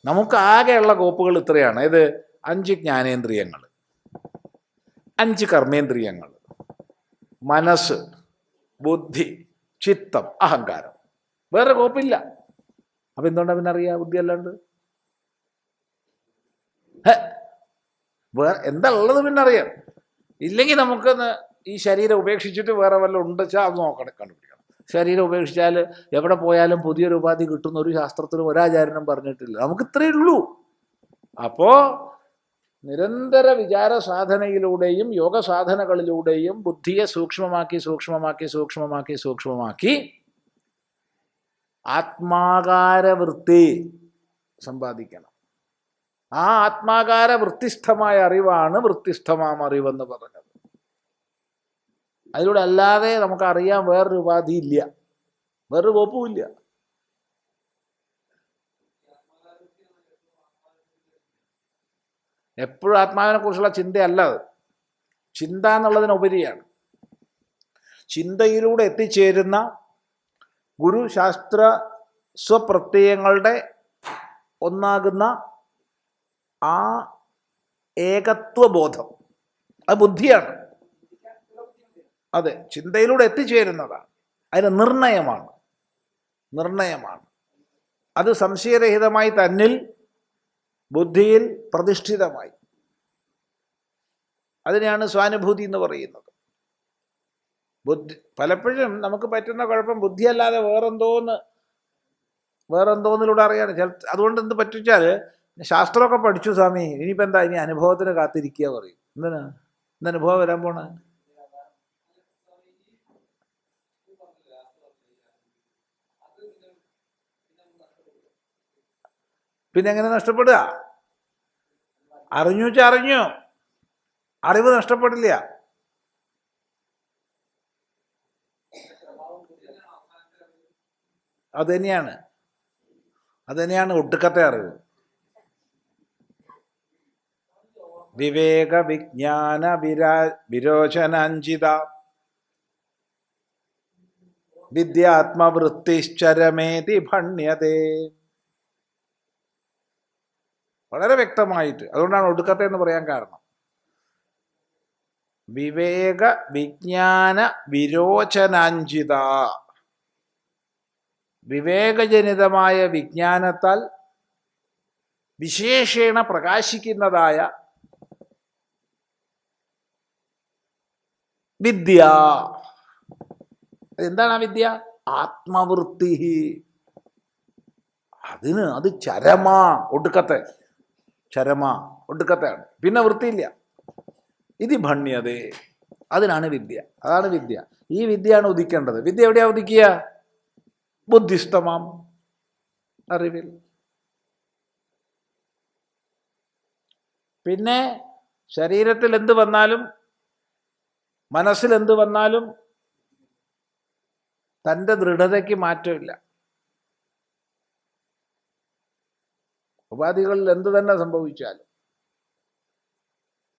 നമുക്ക് ആകെയുള്ള കോപ്പുകൾ ഇത്രയാണ്. ഇത് 5 ജ്ഞാനേന്ദ്രിയങ്ങൾ, 5 കർമ്മേന്ദ്രിയങ്ങൾ, മനസ്സ്, ബുദ്ധി, ചിത്തം, അഹങ്കാരം. വേറെ കോപ്പില്ല. അപ്പം എന്തുകൊണ്ടാണ് പിന്നെ അറിയാം ബുദ്ധി അല്ലാണ്ട്? വേറെ എന്താ ഉള്ളത് പിന്നെ അറിയാം. ഇല്ലെങ്കിൽ നമുക്കൊന്ന് ഈ ശരീരം ഉപേക്ഷിച്ചിട്ട് വേറെ വല്ലതും ഉണ്ടെച്ചാൽ അത് കണ്ടുപിടിക്കണം. ശരീരം ഉപേക്ഷിച്ചാൽ എവിടെ പോയാലും പുതിയൊരു ഉപാധി കിട്ടുന്ന ഒരു ശാസ്ത്രത്തിലും ഒരാചാര്യനും പറഞ്ഞിട്ടില്ല. നമുക്ക് ഇത്രയേ ഉള്ളൂ. അപ്പോൾ നിരന്തര വിചാര സാധനയിലൂടെയും യോഗ സാധനകളിലൂടെയും ബുദ്ധിയെ സൂക്ഷ്മമാക്കി സൂക്ഷ്മമാക്കി സൂക്ഷ്മമാക്കി സൂക്ഷ്മമാക്കി ആത്മാകാര വൃത്തി സമ്പാദിക്കണം. ആ ആത്മാകാര വൃത്തിസ്ഥമായ അറിവാണ് വൃത്തിസ്ഥമാം അറിവെന്ന് പറഞ്ഞത്. അതിലൂടെ അല്ലാതെ നമുക്കറിയാൻ വേറൊരു ഉപാധി ഇല്ല, വേറൊരു കോപ്പുമില്ല. എപ്പോഴും ആത്മാവിനെ കുറിച്ചുള്ള ചിന്തയല്ല അത്. ചിന്ത എന്നുള്ളതിനുപരിയാണ്. ചിന്തയിലൂടെ എത്തിച്ചേരുന്ന ഗുരുശാസ്ത്ര സ്വപ്രത്യയങ്ങളുടെ ഒന്നാകുന്ന ആ ഏകത്വബോധം, അത് ബുദ്ധിയാണ്. അതെ, ചിന്തയിലൂടെ എത്തിച്ചേരുന്നതാണ്. അതിന് നിർണയമാണ്. അത് സംശയരഹിതമായി തന്നിൽ ബുദ്ധിയിൽ പ്രതിഷ്ഠിതമായി. അതിനെയാണ് സ്വാനുഭൂതി എന്ന് പറയുന്നത്. ബുദ്ധി പലപ്പോഴും നമുക്ക് പറ്റുന്ന കുഴപ്പം ബുദ്ധിയല്ലാതെ വേറെന്തോന്നിലൂടെ അറിയാണ്. അതുകൊണ്ട് എന്ത് പറ്റിച്ചാൽ ശാസ്ത്രമൊക്കെ പഠിച്ചു സ്വാമി, ഇനിയിപ്പോൾ എന്താ, ഇനി അനുഭവത്തിന് കാത്തിരിക്കുക പറയും. എന്ത് അനുഭവം വരാൻ പോണ? പിന്നെ എങ്ങനെ നഷ്ടപ്പെടുക? അറിഞ്ഞു അറിവ് നഷ്ടപ്പെടില്ല. അതുതന്നെയാണ് ഒടുക്കത്തെ അറിവ്. വിവേക വിജ്ഞാന വിരോചനാഞ്ചിത വിദ്യാത്മവൃത്തിശ്ചരമേതി ഭണ്യതേ. വളരെ വ്യക്തമായിട്ട്. അതുകൊണ്ടാണ് ഒടുക്കത്തെ എന്ന് പറയാൻ കാരണം. വിവേക വിജ്ഞാന വിരോചനാഞ്ചിത, വിവേകജനിതമായ വിജ്ഞാനത്താൽ വിശേഷേണ പ്രകാശിക്കുന്നതായ വിദ്യ. എന്താണ് ആ വിദ്യ? ആത്മവൃത്തി. അത് ഒടുക്കത്തെയാണ്. പിന്നെ വൃത്തിയില്ല. ഇത് ഭണ്യതേ, അതിനാണ് വിദ്യ. അതാണ് വിദ്യ. ഈ വിദ്യയാണ് ഉദിക്കേണ്ടത്. വിദ്യ എവിടെയാ ഉദിക്കുക? ബുദ്ധിസ്ഥമാം അറിവിൽ. പിന്നെ ശരീരത്തിൽ എന്ത് വന്നാലും മനസ്സിൽ എന്ത് വന്നാലും തൻ്റെ ദൃഢതയ്ക്ക് മാറ്റമില്ല. ഉപാധികളിൽ എന്ത് തന്നെ സംഭവിച്ചാലും